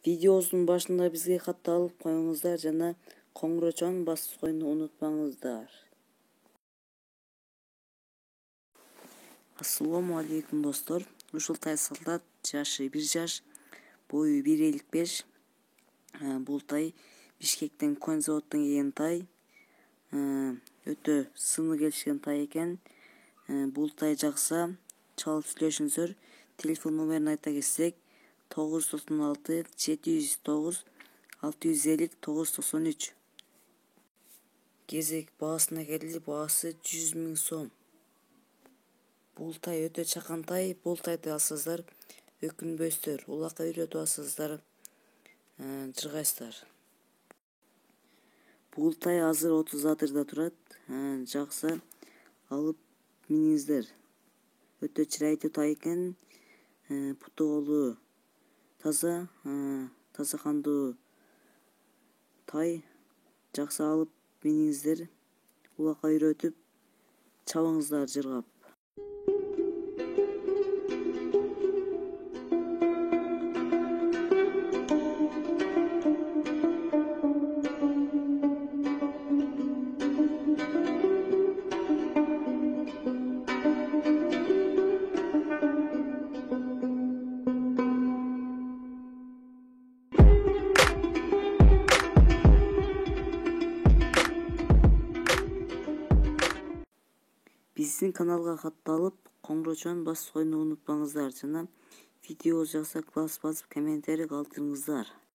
Видеосунун башында бизге катталып коюңуздар жана коңгурочону басып коюуну унутпаңыздар. Ассаламу алейкум достор. Ушултай солдат, жашы 1 жаш, бою 1,55. Бул тай Бишкектен конь заводдон келген тай. Өтө сыны келишкен тай экен. Бул тай жакса чалып сүйлөшүңүздөр. Телефон номерин айта кетсек 996 709 650 993. Кезек баасына келди. Баасы 100 000 сом. Бул тай өтө чакан тай. Бул тайды алсаңыздар өкүнбөйсүздөр. Улакка үйрөтүп алсаңыздар жыргайсыздар. Бул тай азыр 30 адырда турат. Жакса алып миниңиздер. Өтө чырайдуу тай экен. Путу колу таза кандуу тай. Жакса алып миниңиздер. Улакка үйрөтүп чабыңыздар жыргап. Биздин каналга катталып, коңгурочону басып коюуну унутпаңыздар жана видео жакса класс басып комментарий калтырыңыздар.